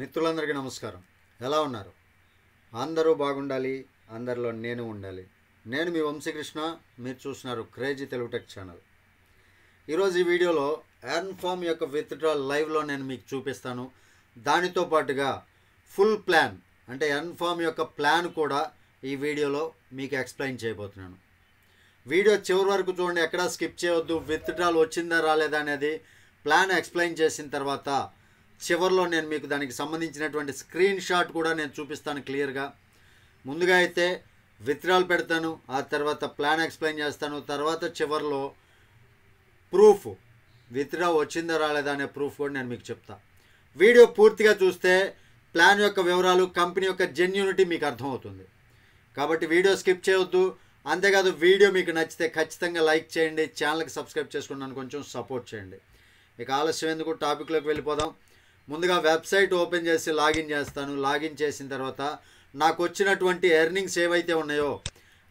మిత్రులందరికీ నమస్కారం. ఎలా ఉన్నారు? అందరూ బాగుండాలి, అందరిలో నేను ఉండాలి. నేను మీ వంశీకృష్ణ, మీరు చూస్తున్నారు క్రేజీ తెలుగు టెక్ ఛానల్. ఈరోజు ఈ వీడియోలో ఎర్న్ ఫామ్ యొక్క విత్డ్రాల్ లైవ్లో నేను మీకు చూపిస్తాను. దానితో పాటుగా ఫుల్ ప్లాన్ అంటే ఎర్న్ ఫామ్ యొక్క ప్లాన్ కూడా ఈ వీడియోలో మీకు ఎక్స్ప్లెయిన్ చేయబోతున్నాను. వీడియో చివరి వరకు చూడండి, ఎక్కడా స్కిప్ చేయవద్దు. విత్డ్రాల్ వచ్చిందా రాలేదా అనేది ప్లాన్ ఎక్స్ప్లెయిన్ చేసిన తర్వాత చివరిలో నేను మీకు దానికి సంబంధించినటువంటి స్క్రీన్ షాట్ కూడా నేను చూపిస్తాను క్లియర్గా. ముందుగా అయితే విత్డ్రాల్ పెడతాను, ఆ తర్వాత ప్లాన్ ఎక్స్ప్లెయిన్ చేస్తాను, తర్వాత చివరిలో ప్రూఫ్ విత్డ్రా వచ్చిందా రాలేదా అనే ప్రూఫ్ కూడా నేను మీకు చెప్తా. వీడియో పూర్తిగా చూస్తే ప్లాన్ యొక్క వివరాలు, కంపెనీ యొక్క జెన్యూనిటీ మీకు అర్థమవుతుంది. కాబట్టి వీడియో స్కిప్ చేయవద్దు. అంతేకాదు, వీడియో మీకు నచ్చితే ఖచ్చితంగా లైక్ చేయండి, ఛానల్కి సబ్స్క్రైబ్ చేసుకుని నన్ను కొంచెం సపోర్ట్ చేయండి. ఇక ఆలస్యం ఎందుకు, టాపిక్లోకి వెళ్ళిపోదాం. ముందుగా వెబ్సైట్ ఓపెన్ చేసి లాగిన్ చేస్తాను. లాగిన్ చేసిన తర్వాత నాకు వచ్చినటువంటి ఎర్నింగ్స్ ఏవైతే ఉన్నాయో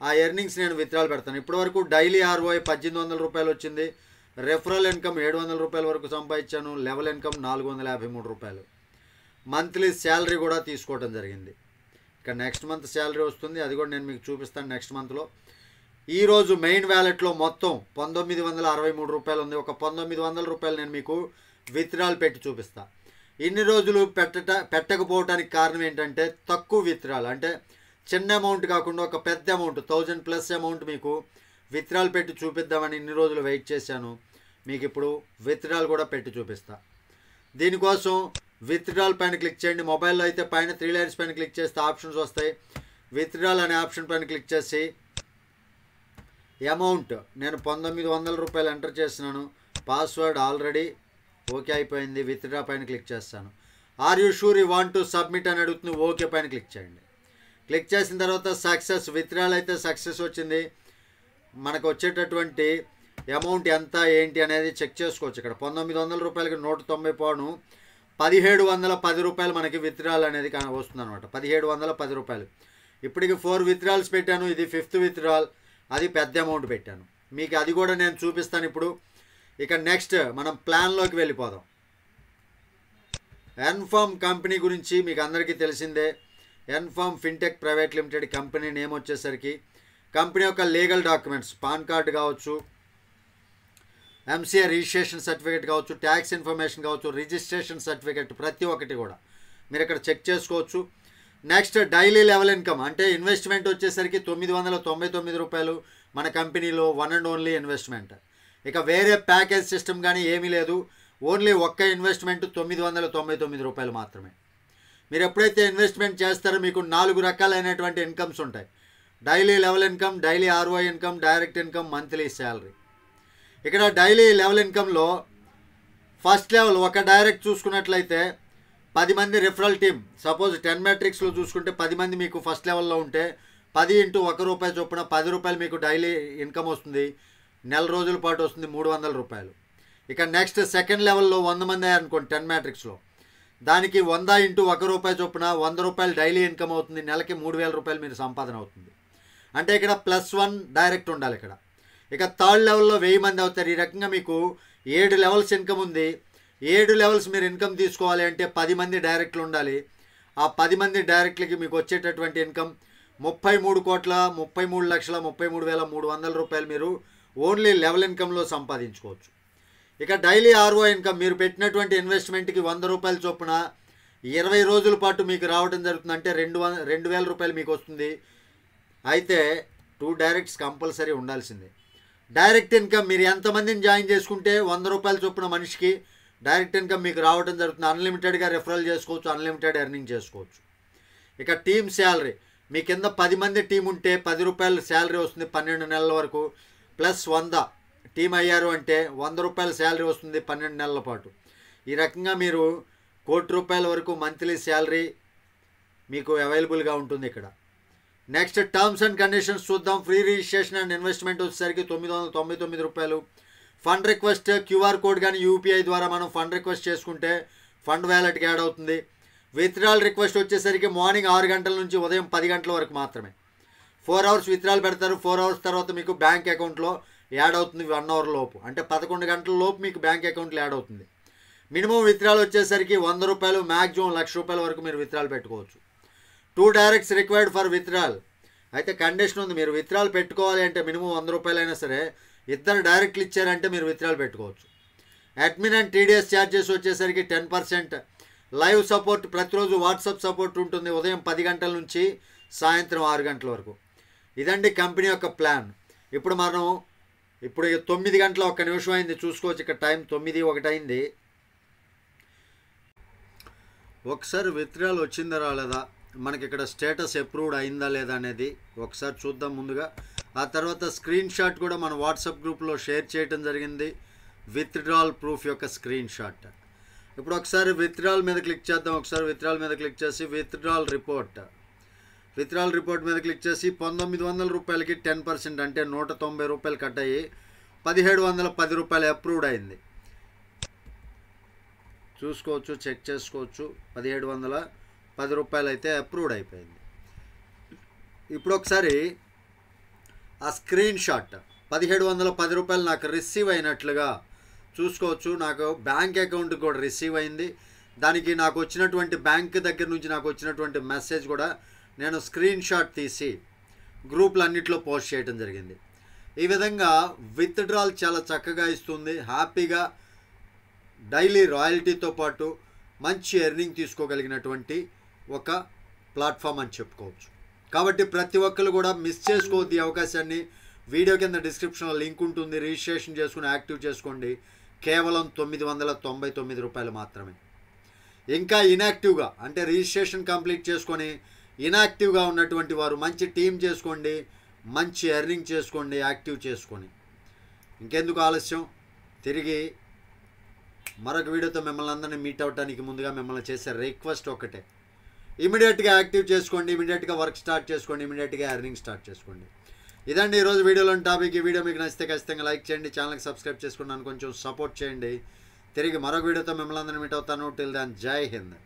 ఆ ఎర్నింగ్స్ నేను విత్డ్రాల్ పెడతాను. ఇప్పటివరకు డైలీ ROI 1800 రూపాయలు వచ్చింది. రెఫరల్ ఇన్కమ్ 700 రూపాయల వరకు సంపాదించాను. లెవెల్ ఇన్కమ్ 453 రూపాయలు. మంత్లీ శాలరీ కూడా తీసుకోవడం జరిగింది. ఇక నెక్స్ట్ మంత్ శాలరీ వస్తుంది, అది కూడా నేను మీకు చూపిస్తాను నెక్స్ట్ మంత్లో. ఈరోజు మెయిన్ వ్యాలెట్లో మొత్తం 1963 రూపాయలు ఉంది. ఒక 1900 రూపాయలు నేను మీకు విత్డ్రాల్ పెట్టి చూపిస్తాను. ఇన్ని రోజులు పెట్టకపోవడానికి కారణం ఏంటంటే తక్కువ విత్డ్రాల్, అంటే చిన్న అమౌంట్ కాకుండా ఒక పెద్ద అమౌంట్ 1000+ అమౌంట్ మీకు విత్డ్రాల్ పెట్టి చూపిద్దామని ఇన్ని రోజులు వెయిట్ చేశాను. మీకు ఇప్పుడు విత్డ్రాల్ కూడా పెట్టి చూపిస్తా. దీనికోసం విత్డ్రాల్ పైన క్లిక్ చేయండి. మొబైల్లో అయితే పైన 3 లైన్స్ పైన క్లిక్ చేస్తే ఆప్షన్స్ వస్తాయి. విత్డ్రాల్ అనే ఆప్షన్ పైన క్లిక్ చేసి అమౌంట్ నేను 1900 రూపాయలు ఎంటర్ చేస్తున్నాను. పాస్వర్డ్ ఆల్రెడీ ఓకే అయిపోయింది. విత్డ్రా పైన క్లిక్ చేస్తాను. Are you sure you want to submit అని అడుగుతుంది. ఓకే పైన క్లిక్ చేయండి. క్లిక్ చేసిన తర్వాత సక్సెస్, విత్డ్రాల్ అయితే సక్సెస్ వచ్చింది. మనకు వచ్చేటటువంటి అమౌంట్ ఎంత ఏంటి అనేది చెక్ చేసుకోవచ్చు. ఇక్కడ 1900 రూపాయలకి 190 పోను 1710 రూపాయలు మనకి విత్డ్రాల్ అనేది వస్తుంది అనమాట. 1710 రూపాయలు. ఇప్పటికి 4 విత్డ్రాల్స్ పెట్టాను. ఇది 5th విత్డ్రాల్. అది పెద్ద అమౌంట్ పెట్టాను. మీకు అది కూడా నేను చూపిస్తాను ఇప్పుడు. ఇక నెక్స్ట్ మనం ప్లాన్లోకి వెళ్ళిపోదాం. ఎర్న్ ఫామ్ కంపెనీ గురించి మీకు అందరికీ తెలిసిందే. Earn Farm Fintech private limited company name వచ్చేసరికి కంపెనీ యొక్క లీగల్ డాక్యుమెంట్స్, పాన్ కార్డు కావచ్చు, MCA రిజిస్ట్రేషన్ సర్టిఫికేట్ కావచ్చు, ట్యాక్స్ ఇన్ఫర్మేషన్ కావచ్చు, రిజిస్ట్రేషన్ సర్టిఫికేట్ ప్రతి ఒక్కటి కూడా మీరు ఇక్కడ చెక్ చేసుకోవచ్చు. నెక్స్ట్ డైలీ లెవెల్ ఇన్కమ్, అంటే ఇన్వెస్ట్మెంట్ వచ్చేసరికి 999 రూపాయలు మన కంపెనీలో వన్ అండ్ ఓన్లీ ఇన్వెస్ట్మెంట్. ఇక వేరే ప్యాకేజ్ సిస్టమ్ కానీ ఏమీ లేదు. ఓన్లీ ఒక్క ఇన్వెస్ట్మెంట్ 999 రూపాయలు మాత్రమే. మీరు ఎప్పుడైతే ఇన్వెస్ట్మెంట్ చేస్తారో మీకు 4 రకాలైనటువంటి ఇన్కమ్స్ ఉంటాయి. Daily level income, daily ROI income, direct income, monthly salary. ఇక్కడ డైలీ లెవెల్ ఇన్కంలో ఫస్ట్ లెవెల్ ఒక డైరెక్ట్ చూసుకున్నట్లయితే 10 మంది రిఫరల్ టీమ్, సపోజ్ 10 మ్యాట్రిక్స్లో చూసుకుంటే 10 మంది మీకు ఫస్ట్ లెవెల్లో ఉంటే 10 × 1 రూపాయి చొప్పున 10 రూపాయలు మీకు డైలీ ఇన్కమ్ వస్తుంది. నెల రోజుల పాటు వస్తుంది 300 రూపాయలు. ఇక నెక్స్ట్ సెకండ్ లెవెల్లో 100 మంది అయ్యారనుకోండి 10 మ్యాట్రిక్స్లో, దానికి 100 × 1 రూపాయి చొప్పున 100 రూపాయలు డైలీ ఇన్కమ్ అవుతుంది. నెలకి 3000 రూపాయలు మీరు సంపాదన అవుతుంది. అంటే ఇక్కడ +1 డైరెక్ట్ ఉండాలి ఇక్కడ. ఇక థర్డ్ లెవెల్లో 1000 మంది అవుతారు. ఈ రకంగా మీకు 7 లెవెల్స్ ఇన్కమ్ ఉంది. 7 లెవెల్స్ మీరు ఇన్కమ్ తీసుకోవాలి అంటే 10 మంది డైరెక్ట్లు ఉండాలి. ఆ 10 మంది డైరెక్ట్లకి మీకు వచ్చేటటువంటి ఇన్కమ్ 33,33,33,300 రూపాయలు మీరు ఓన్లీ లెవెల్ ఇన్కంలో సంపాదించుకోవచ్చు. ఇక డైలీ ROI ఇన్కమ్, మీరు పెట్టినటువంటి ఇన్వెస్ట్మెంట్కి 100 రూపాయల చొప్పున 20 రోజుల పాటు మీకు రావడం జరుగుతుంది. అంటే 2000 రూపాయలు మీకు వస్తుంది. అయితే 2 డైరెక్ట్స్ కంపల్సరీ ఉండాల్సిందే. డైరెక్ట్ ఇన్కమ్ మీరు ఎంతమందిని జాయిన్ చేసుకుంటే 100 రూపాయల చొప్పున మనిషికి డైరెక్ట్ ఇన్కమ్ మీకు రావడం జరుగుతుంది. అన్లిమిటెడ్గా రెఫరల్ చేసుకోవచ్చు, అన్లిమిటెడ్ ఎర్నింగ్ చేసుకోవచ్చు. ఇక టీమ్ శాలరీ, మీ కింద 10 మంది టీం ఉంటే 10 రూపాయలు శాలరీ వస్తుంది 12 నెలల వరకు. +100 టీం అయ్యారు అంటే 100 రూపాయల శాలరీ వస్తుంది 12 నెలల పాటు. ఈ రకంగా మీరు 1 కోటి రూపాయల వరకు మంత్లీ శాలరీ మీకు అవైలబుల్గా ఉంటుంది ఇక్కడ. నెక్స్ట్ టర్మ్స్ అండ్ కండిషన్స్ చూద్దాం. ఫ్రీ రిజిస్ట్రేషన్ అండ్ ఇన్వెస్ట్మెంట్ వచ్చేసరికి 999 రూపాయలు. ఫండ్ రిక్వెస్ట్ QR కోడ్ కానీ UPI ద్వారా మనం ఫండ్ రిక్వెస్ట్ చేసుకుంటే ఫండ్ వ్యాలెట్కి యాడ్ అవుతుంది. విత్డ్రాల్ రిక్వెస్ట్ వచ్చేసరికి మార్నింగ్ 6 గంటల నుంచి ఉదయం 10 గంటల వరకు మాత్రమే. 4 అవర్స్ విత్డ్రాల్ పెడతారు. 4 అవర్స్ తర్వాత మీకు బ్యాంక్ అకౌంట్లో యాడ్ అవుతుంది 1 అవర్ లోపు. అంటే 11 గంటల లోపు మీకు బ్యాంక్ అకౌంట్లో యాడ్ అవుతుంది. మినిమం విత్డ్రాల్ వచ్చేసరికి 100 రూపాయలు, మ్యాక్సిమం 1,00,000 రూపాయల వరకు మీరు విత్డ్రాల్ పెట్టుకోవచ్చు. 2 డైరెక్ట్స్ రిక్వైర్డ్ ఫర్ విత్డ్రాల్. అయితే కండిషన్ ఉంది, మీరు విత్డ్రాల్ పెట్టుకోవాలి అంటే మినిమం 100 రూపాయలు అయినా సరే 2 డైరెక్ట్లు ఇచ్చారంటే మీరు విత్డ్రాల్ పెట్టుకోవచ్చు. అడ్మిన్ అండ్ టీడీఎస్ ఛార్జెస్ వచ్చేసరికి 10%. లైవ్ సపోర్ట్ ప్రతిరోజు వాట్సాప్ సపోర్ట్ ఉంటుంది ఉదయం 10 గంటల నుంచి సాయంత్రం 6 గంటల వరకు. ఇదండి కంపెనీ యొక్క ప్లాన్. ఇప్పుడు 9 గంటల 1 నిమిషం అయింది, చూసుకోవచ్చు ఇక్కడ టైం 9:01 అయింది. ఒకసారి విత్డ్రాల్ వచ్చిందా రాలేదా, మనకి ఇక్కడ స్టేటస్ అప్రూవ్డ్ అయిందా లేదా అనేది ఒకసారి చూద్దాం ముందుగా. ఆ తర్వాత స్క్రీన్ షాట్ కూడా మన వాట్సాప్ గ్రూప్లో షేర్ చేయడం జరిగింది, విత్డ్రాల్ ప్రూఫ్ యొక్క స్క్రీన్ షాట్. ఇప్పుడు ఒకసారి విత్డ్రాల్ మీద క్లిక్ చేద్దాం. ఒకసారి విత్డ్రాల్ మీద క్లిక్ చేసి విత్డ్రాల్ రిపోర్ట్ మీద క్లిక్ చేసి 1900 రూపాయలకి 10% అంటే 190 రూపాయలు కట్ అయ్యి 1710 రూపాయలు అప్రూవ్డ్ అయింది. చూసుకోవచ్చు, చెక్ చేసుకోవచ్చు. 1710 రూపాయలు అయితే అప్రూవ్డ్ అయిపోయింది. ఇప్పుడు ఒకసారి ఆ స్క్రీన్ షాట్ 1710 రూపాయలు నాకు రిసీవ్ అయినట్లుగా చూసుకోవచ్చు. నాకు బ్యాంక్ అకౌంట్కి కూడా రిసీవ్ అయింది. దానికి నాకు వచ్చినటువంటి బ్యాంక్ దగ్గర నుంచి నాకు వచ్చినటువంటి మెసేజ్ కూడా నేను స్క్రీన్ షాట్ తీసి గ్రూపులు అన్నింటిలో పోస్ట్ చేయడం జరిగింది. ఈ విధంగా విత్డ్రాల్ చాలా చక్కగా ఇస్తుంది. హ్యాపీగా డైలీ రాయల్టీతో పాటు మంచి ఎర్నింగ్ తీసుకోగలిగినటువంటి ఒక ప్లాట్ఫామ్ అని చెప్పుకోవచ్చు. కాబట్టి ప్రతి ఒక్కరు కూడా మిస్ చేసుకోవద్దు ఈ అవకాశాన్ని. వీడియో కింద డిస్క్రిప్షన్లో లింక్ ఉంటుంది, రిజిస్ట్రేషన్ చేసుకుని యాక్టివ్ చేసుకోండి. కేవలం 999 రూపాయలు మాత్రమే. ఇంకా ఇన్యాక్టివ్గా అంటే రిజిస్ట్రేషన్ కంప్లీట్ చేసుకొని ఇన్యాక్టివ్గా ఉన్నటువంటి వారు మంచి టీం చేసుకోండి, మంచి ఎర్నింగ్ చేసుకోండి, యాక్టివ్ చేసుకొని. ఇంకెందుకు ఆలస్యం, తిరిగి మరొక వీడియోతో మిమ్మల్ని అందరినీ మీట్ అవ్వడానికి ముందుగా మిమ్మల్ని చేసే రిక్వెస్ట్ ఒకటే, ఇమీడియట్గా యాక్టివ్ చేసుకోండి, ఇమీడియట్గా వర్క్ స్టార్ట్ చేసుకోండి, ఇమీడియట్గా ఎర్నింగ్ స్టార్ట్ చేసుకోండి. ఇదండి ఈరోజు వీడియోలోని టాపిక్. ఈ వీడియో మీకు నచ్చితే ఖచ్చితంగా లైక్ చేయండి, ఛానల్కి సబ్స్క్రైబ్ చేసుకున్నాను కొంచెం సపోర్ట్ చేయండి. తిరిగి మరొక వీడియోతో మిమ్మల్ని అందరినీ మీట్ అవుతాను. టిల్ దెన్ జై హింద్.